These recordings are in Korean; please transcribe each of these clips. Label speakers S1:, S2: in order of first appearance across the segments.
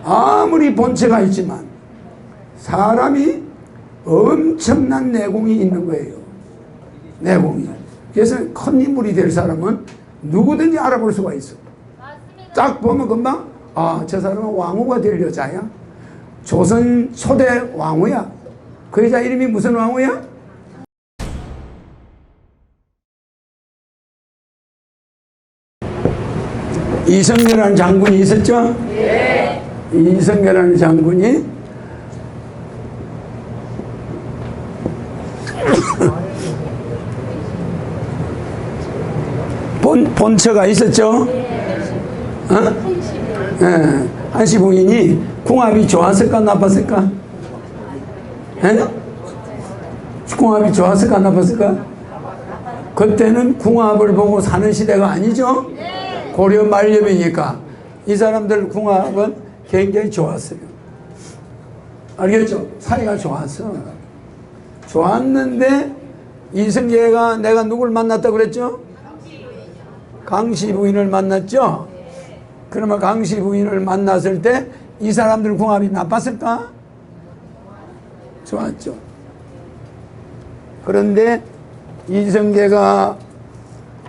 S1: 아무리 본체가 있지만 사람이 엄청난 내공이 있는 거예요. 내공이. 그래서 큰 인물이 될 사람은 누구든지 알아볼 수가 있어. 딱 보면 금방 저 사람은 왕후가 될 여자야. 조선 초대 왕후야. 그 여자 이름이 무슨 왕후야? 이성계라는 장군이 있었죠? 네. 이성계라는 장군이 본처가 있었죠? 네. 한시 부인이 궁합이 좋았을까 나빴을까? 네? 궁합이 좋았을까 나빴을까? 그때는 궁합을 보고 사는 시대가 아니죠? 고려 말년이니까 이 사람들 궁합은 굉장히 좋았어요. 알겠죠? 사이가 좋았어. 좋았는데 이성계가 내가 누굴 만났다 그랬죠? 강씨 부인을 만났죠? 그러면 강씨 부인을 만났을 때 이 사람들 궁합이 나빴을까? 좋았죠. 그런데 이성계가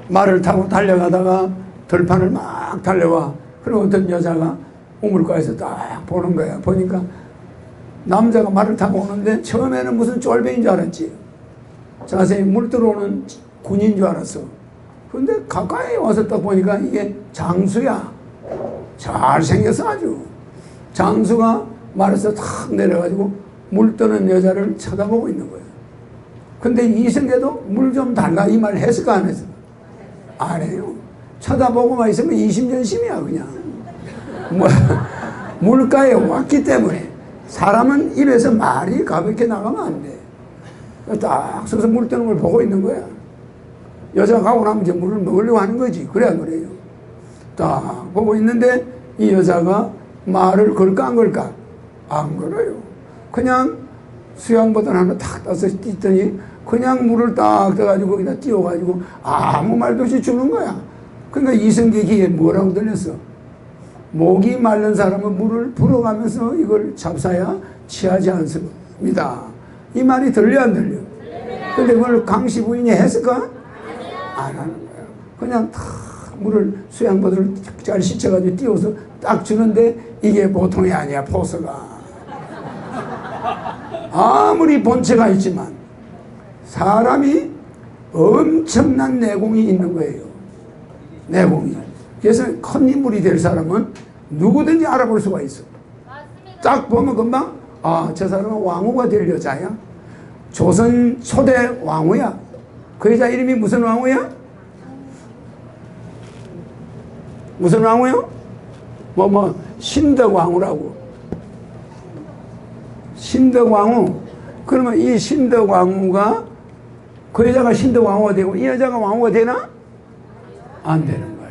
S1: 말을 타고 달려가다가 들판을 막 달려와. 그럼 어떤 여자가 우물가에서 딱 보는 거야. 보니까 남자가 말을 타고 오는데 처음에는 무슨 쫄배인 줄 알았지. 자세히 물 들어오는 군인 줄 알았어. 근데 가까이 와서 딱 보니까 이게 장수야. 잘생겼어 아주. 장수가 말에서 탁 내려가지고 물 떠는 여자를 쳐다보고 있는 거야. 근데 이성계도 물 좀 달라 이 말 했을까 안 했을까? 안 해요. 쳐다보고만 있으면 이심전심이야 그냥. 물가에 왔기 때문에 사람은 입에서 말이 가볍게 나가면 안 돼. 딱 서서 물 뜨는 걸 보고 있는 거야. 여자가 가고 나면 이제 물을 먹으려고 하는 거지. 그래 안 그래요? 딱 보고 있는데 이 여자가 말을 걸까 안 걸까? 안 걸어요. 그냥 수양보다 하나 탁 떠서 뛰더니 그냥 물을 딱 떠가지고 거기다 띄워가지고 아무 말도 없이 주는 거야. 그러니까 이성계 귀에 뭐라고 들렸어? 목이 마른 사람은 물을 불어가면서 이걸 잡사야 취하지 않습니다. 이 말이 들려 안 들려? 근데 그걸 강씨 부인이 했을까? 안 하는 거야. 그냥 탁 물을 수양보드를 잘 씻어가지고 띄워서 딱 주는데 이게 보통이 아니야. 포스가 아무리 본체가 있지만 사람이 엄청난 내공이 있는 거예요. 내공이. 그래서 큰 인물이 될 사람은 누구든지 알아볼 수가 있어. 딱 보면 금방 저 사람은 왕후가 될 여자야. 조선 초대 왕후야. 그 여자 이름이 무슨 왕후야? 무슨 왕후요? 신덕왕후라고. 신덕왕후. 그러면 이 신덕왕후가 그 여자가 신덕왕후가 되고 이 여자가 왕후가 되나? 안 되는 거야.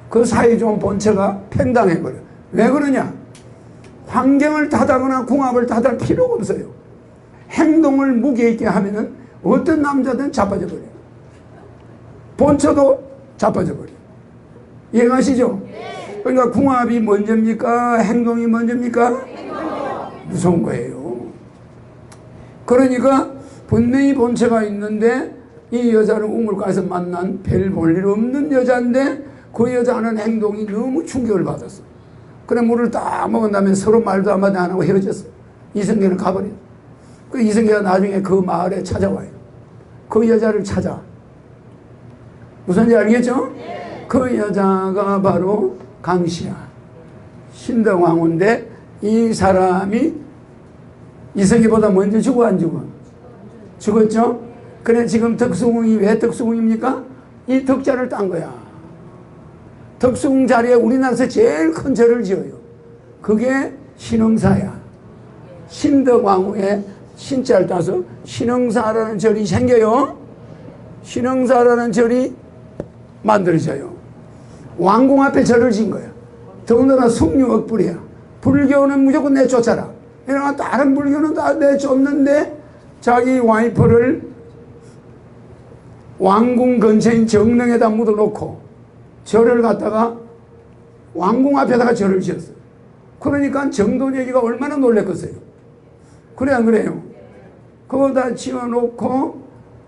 S1: 그 사이 좋은 본체가 팽당해버려. 왜 그러냐? 환경을 탓하거나 궁합을 탓할 필요가 없어요. 행동을 무게 있게 하면은 어떤 남자든 자빠져 버려. 본처도 자빠져 버려. 이해가시죠? 그러니까 궁합이 먼저입니까? 행동이 먼저입니까? 무서운 거예요. 그러니까 분명히 본체가 있는데 이 여자를 우물가에서 만난 별 볼 일 없는 여자인데 그 여자는 행동이 너무 충격을 받았어. 그래 물을 딱 먹은 다음에 서로 말도 한마디 안 하고 헤어졌어. 이성계는 가버려. 그 이성계가 나중에 그 마을에 찾아와요. 그 여자를 찾아. 무슨지 알겠죠? 그 여자가 바로 강씨야. 신덕왕후인데 이 사람이 이성계보다 먼저 죽어 안 죽어? 죽었죠? 그래 지금 덕수궁이 왜 덕수궁입니까? 이 덕자를 딴 거야. 덕수궁 자리에 우리나라에서 제일 큰 절을 지어요. 그게 신흥사야. 신덕왕후의 신자를 따서 신흥사라는 절이 생겨요. 신흥사라는 절이 만들어져요. 왕궁 앞에 절을 지은 거야. 더군다나 숭유억불이야. 불교는 무조건 내쫓아라. 이러나 다른 불교는 다 내쫓는데 자기 와이프를 왕궁 근처인 정릉에다 묻어놓고 절을 갖다가 왕궁 앞에다가 절을 지었어. 그러니까 정돈여기가 얼마나 놀랬겠어요. 그래 안 그래요? 그거다 지어놓고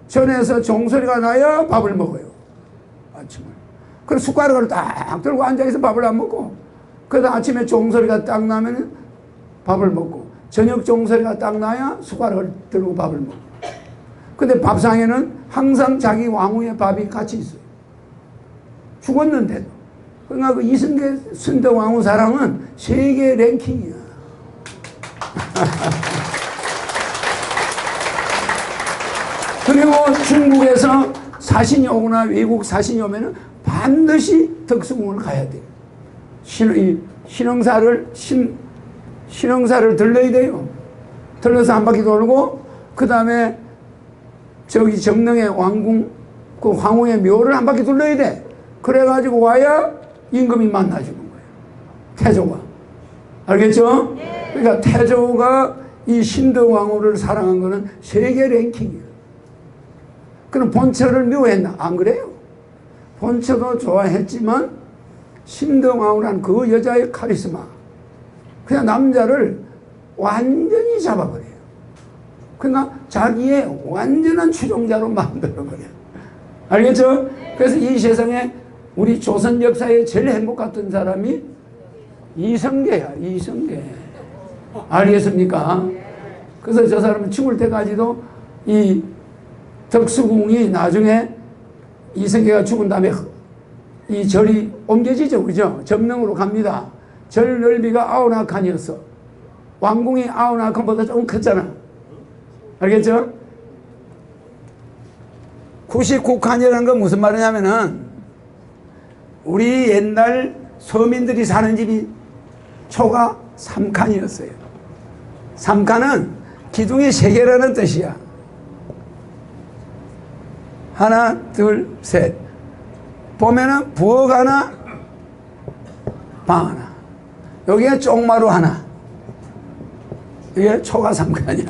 S1: 전에서 종소리가 나야 밥을 먹어요. 아침을. 그래서 숟가락을 딱 들고 앉아있어 밥을 안 먹고, 그래서 아침에 종소리가 딱 나면 밥을 먹고, 저녁 종소리가 딱 나야 숟가락을 들고 밥을 먹고. 근데 밥상에는 항상 자기 왕후의 밥이 같이 있어요. 죽었는데도. 그러니까 그 이승계 순대 왕후 사람은 세계 랭킹이야. 그리고 중국에서 사신이 오거나 외국 사신이 오면은 반드시 덕수궁을 가야 돼요. 신흥사를 들러야 돼요. 들러서 한 바퀴 돌고, 그 다음에 저기 정릉의 왕궁, 그 황후의 묘를 한 바퀴 둘러야 돼. 그래가지고 와야 임금이 만나주는 거예요. 태조가. 알겠죠? 그러니까 태조가 이 신덕왕후를 사랑한 거는 세계 랭킹이에요. 그럼 본처를 미워했나? 안 그래요. 본처도 좋아했지만 신덕왕후라는 그 여자의 카리스마, 그냥 남자를 완전히 잡아버려요. 그러니까 자기의 완전한 추종자로 만들어버려요. 알겠죠? 그래서 이 세상에 우리 조선 역사에 제일 행복했던 사람이 이성계야. 이성계. 알겠습니까? 그래서 저 사람은 죽을 때까지도 이 덕수궁이 나중에 이성계가 죽은 다음에 이 절이 옮겨지죠. 그죠? 정릉으로 갑니다. 절 넓이가 99칸이었어. 왕궁이 99칸보다 조금 컸잖아. 알겠죠? 99칸이라는 건 무슨 말이냐면은 우리 옛날 서민들이 사는 집이 초가 3칸이었어요. 3칸은 기둥이 3개라는 뜻이야. 하나, 둘, 셋. 보면은 부엌 하나, 방 하나. 여기에 쪽마루 하나. 이게 초가 3칸이야.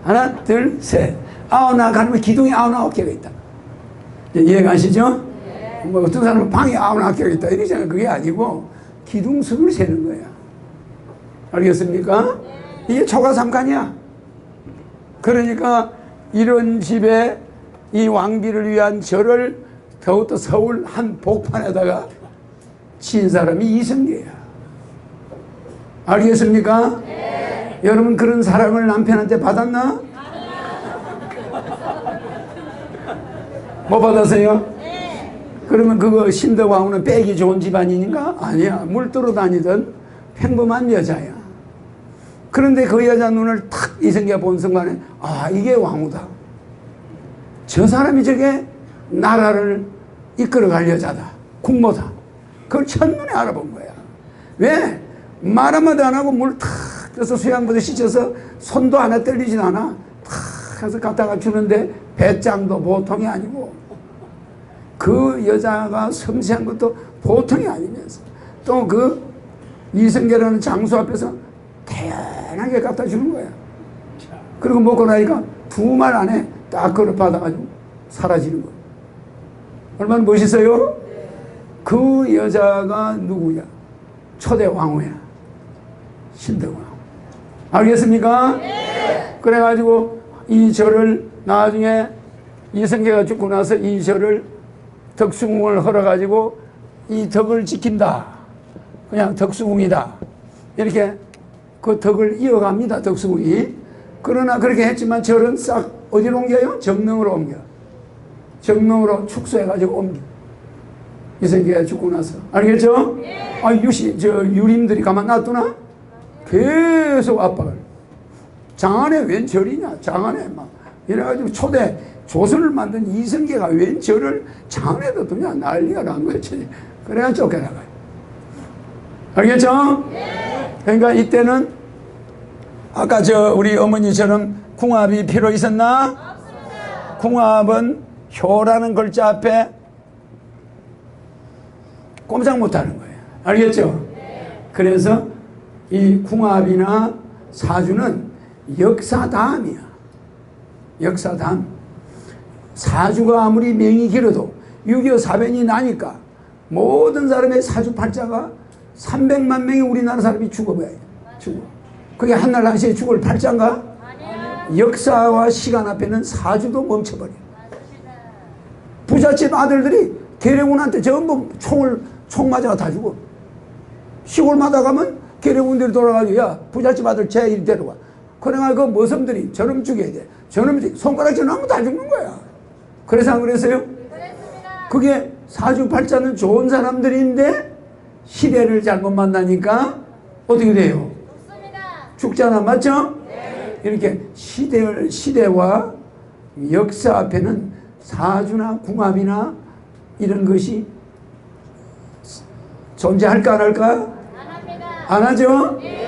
S1: 하나, 둘, 셋. 99칸이면 기둥이 99개가 있다. 이해가시죠? 뭐 어떤 사람은 방이 99개가 있다 이러잖아요. 그게 아니고 기둥수를 세는 거야. 알겠습니까? 이게 초가 3칸이야. 그러니까 이런 집에 이 왕비를 위한 절을 더욱더 서울 한 복판에다가 지은 사람이 이성계야. 알겠습니까? 네. 여러분 그런 사랑을 남편한테 받았나? 못 받았어요? 네. 그러면 그거 신덕왕후는 빼기 좋은 집안인가? 아니야. 물들어 다니던 평범한 여자야. 그런데 그 여자 눈을 탁 이성계가 본 순간에 아 이게 왕후다. 저 사람이 저게 나라를 이끌어갈 여자다. 국모다. 그걸 첫눈에 알아본 거야. 왜? 말 한마디 안 하고 물 탁 떠서 수양부터 씻어서 손도 하나 떨리진 않아. 탁 해서 갖다가 주는데 배짱도 보통이 아니고 그 여자가 섬세한 것도 보통이 아니면서 또 그 이성계라는 장수 앞에서 태연하게 갖다 주는 거야. 그리고 먹고 나니까 두 말 안에 딱 그걸 받아가지고 사라지는 거야. 얼마나 멋있어요? 그 여자가 누구야? 초대 왕후야. 신덕왕후. 알겠습니까? 네. 그래가지고 이 절을 나중에 이성계가 죽고 나서 이 절을 덕수궁을 헐어가지고 이 덕을 지킨다. 그냥 덕수궁이다. 이렇게 그 덕을 이어갑니다. 덕수궁이. 그러나 그렇게 했지만 절은 싹 어디로 옮겨요? 정릉으로 옮겨. 정릉으로 축소해가지고 옮겨. 이성계가 죽고 나서. 알겠죠? 네. 아, 유림들이 가만 놔두나? 계속 압박을. 장안에 웬 절이냐? 장안에 막. 이래가지고 초대 조선을 만든 이성계가 웬 절을 장안에다 두냐? 난리가 난 거지. 그래야 쫓겨나가요. 알겠죠? 네. 그러니까 이때는 아까 우리 어머니처럼 궁합이 필요 있었나? 없습니다. 궁합은 효라는 글자 앞에 꼼짝 못하는 거예요. 알겠죠? 네. 그래서 이 궁합이나 사주는 역사담이야. 역사담. 사주가 아무리 명이 길어도 6.25 사변이 나니까 모든 사람의 사주팔자가 300만 명의 우리나라 사람이 죽어봐요. 죽어. 그게 한날 한시에 죽을 팔자인가? 역사와 시간 앞에는 사주도 멈춰버려. 부잣집 아들들이 계룡군한테 전부 총 맞아가 다 죽어. 시골마다 가면 계룡군들이 돌아가지고 야 부잣집 아들 제1 데려와. 그래가 그 머슴들이 저놈 죽여야 돼. 저놈 손가락질 하면 다 죽는 거야. 그래서 안 그랬어요?
S2: 그랬습니다.
S1: 그게 사주팔자는 좋은 사람들인데 시대를 잘못 만나니까 어떻게 돼요?
S2: 좋습니다.
S1: 죽잖아. 맞죠?
S2: 네.
S1: 이렇게 시대와 역사 앞에는 사주나 궁합이나 이런 것이 존재할까 안 할까?
S2: 안 합니다.
S1: 안 하죠?
S2: 네.